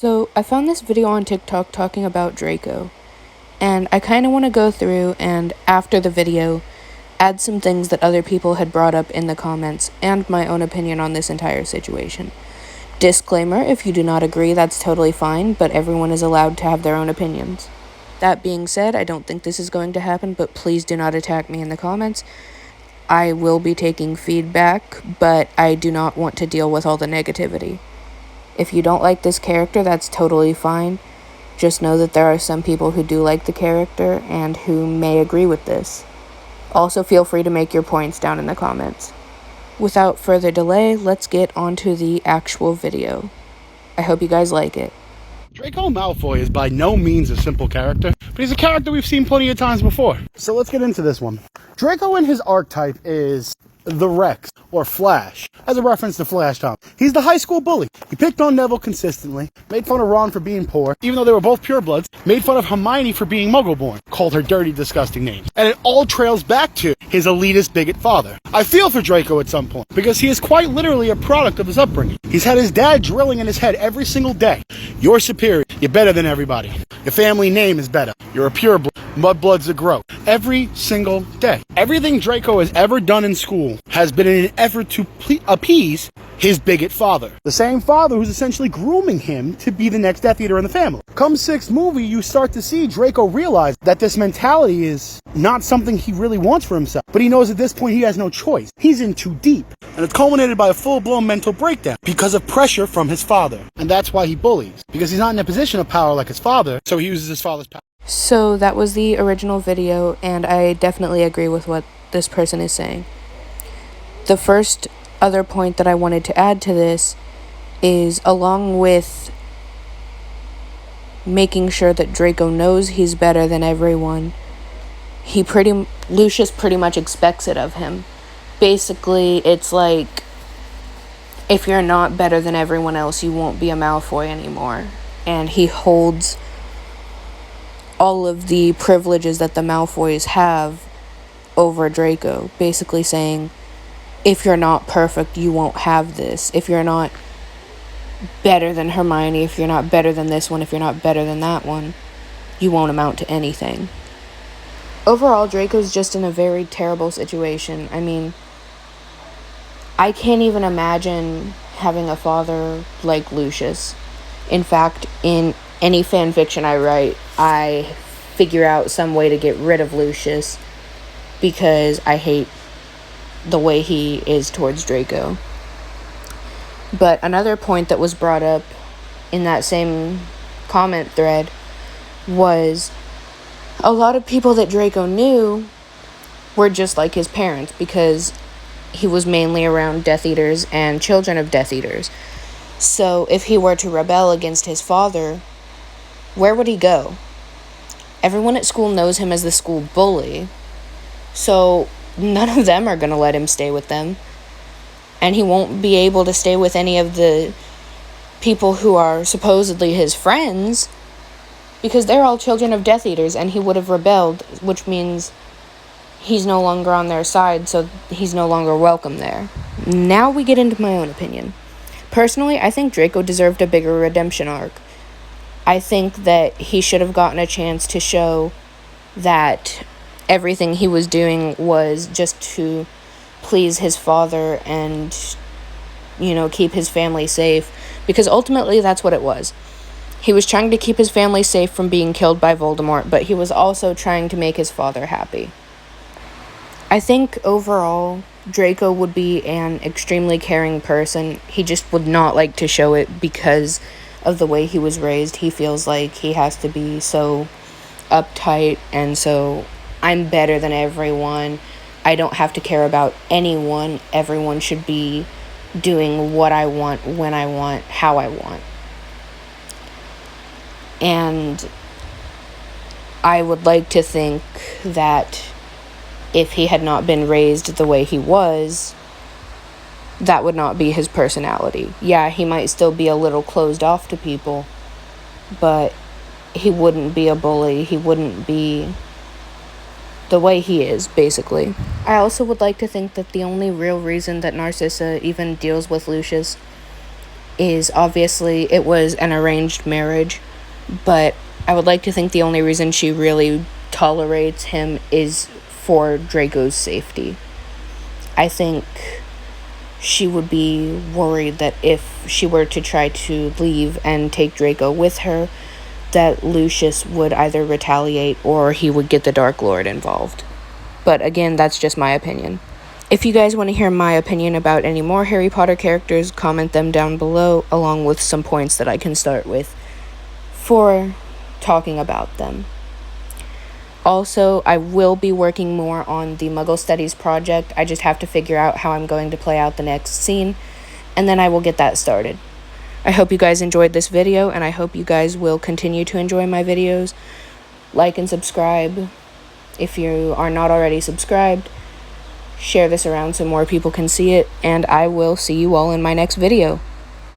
So, I found this video on TikTok talking about Draco, and I kind of want to go through and, after the video, add some things that other people had brought up in the comments and my own opinion on this entire situation. Disclaimer, if you do not agree, that's totally fine, but everyone is allowed to have their own opinions. That being said, I don't think this is going to happen, but please do not attack me in the comments. I will be taking feedback, but I do not want to deal with all the negativity. If you don't like this character, that's totally fine. Just know that there are some people who do like the character and who may agree with this. Also, feel free to make your points down in the comments. Without further delay, let's get onto the actual video. I hope you guys like it. Draco Malfoy is by no means a simple character, but he's a character we've seen plenty of times before. So let's get into this one. Draco in his archetype is the Rex, or Flash, as a reference to Flash Tom. He's the high school bully. He picked on Neville consistently, made fun of Ron for being poor, even though they were both purebloods, made fun of Hermione for being muggle-born, called her dirty, disgusting names. And it all trails back to his elitist bigot father. I feel for Draco at some point, because he is quite literally a product of his upbringing. He's had his dad drilling in his head every single day. You're superior. You're better than everybody. Your family name is better. You're a pureblood. Mudbloods that grow. Every single day. Everything Draco has ever done in school has been in an effort to appease his bigot father. The same father who's essentially grooming him to be the next Death Eater in the family. Come sixth movie, you start to see Draco realize that this mentality is not something he really wants for himself. But he knows at this point he has no choice. He's in too deep. And it's culminated by a full-blown mental breakdown because of pressure from his father. And that's why he bullies. Because he's not in a position of power like his father, so he uses his father's power. So that was the original video, and I definitely agree with what this person is saying. The first other point that I wanted to add to this is, along with making sure that Draco knows he's better than everyone, Lucius pretty much expects it of him. Basically, it's like, if you're not better than everyone else, you won't be a Malfoy anymore. And he holds all of the privileges that the Malfoys have over Draco, basically saying, if you're not perfect, you won't have this. If you're not better than Hermione, if you're not better than this one, if you're not better than that one, you won't amount to anything. Overall, Draco's just in a very terrible situation. I mean, I can't even imagine having a father like Lucius. In fact, in any fan fiction I write, I figure out some way to get rid of Lucius because I hate the way he is towards Draco. But another point that was brought up in that same comment thread was a lot of people that Draco knew were just like his parents because he was mainly around Death Eaters and children of Death Eaters. So if he were to rebel against his father, where would he go? Everyone at school knows him as the school bully, so none of them are going to let him stay with them. And he won't be able to stay with any of the people who are supposedly his friends because they're all children of Death Eaters, and he would have rebelled, which means he's no longer on their side, so he's no longer welcome there. Now we get into my own opinion. Personally, I think Draco deserved a bigger redemption arc. I think that he should have gotten a chance to show that everything he was doing was just to please his father and, keep his family safe, because ultimately that's what it was. He was trying to keep his family safe from being killed by Voldemort, but he was also trying to make his father happy. I think overall, Draco would be an extremely caring person. He just would not like to show it because of the way he was raised. He feels like he has to be so uptight and so, I'm better than everyone. I don't have to care about anyone. Everyone should be doing what I want, when I want, how I want. And I would like to think that if he had not been raised the way he was, that would not be his personality. Yeah, he might still be a little closed off to people, but he wouldn't be a bully. He wouldn't be the way he is, basically. I also would like to think that the only real reason that Narcissa even deals with Lucius is obviously it was an arranged marriage, but I would like to think the only reason she really tolerates him is for Draco's safety. I think she would be worried that if she were to try to leave and take Draco with her, that Lucius would either retaliate or he would get the Dark Lord involved. But again, that's just my opinion. If you guys want to hear my opinion about any more Harry Potter characters, comment them down below, along with some points that I can start with for talking about them. Also, I will be working more on the Muggle Studies project. I just have to figure out how I'm going to play out the next scene, and then I will get that started. I hope you guys enjoyed this video, and I hope you guys will continue to enjoy my videos. Like and subscribe if you are not already subscribed. Share this around so more people can see it, and I will see you all in my next video.